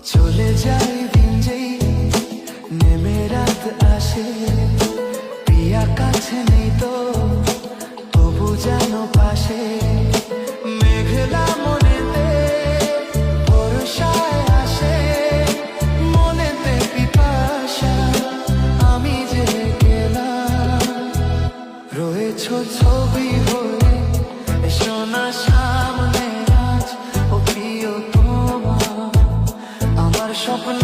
চলে যায় দিন যেই নেমে রাত আসে, প্রিয়া কাছে নেই তো তবু যেন পাশে। মেঘলা মনেতে বর্ষায় আসে, মনেতে পিপাসা আমি যে গেলাম। রয়েছ ছবি হয়ে সোনা সামনে আজ, ও প্রিয় তোমার আমার স্বপ্ন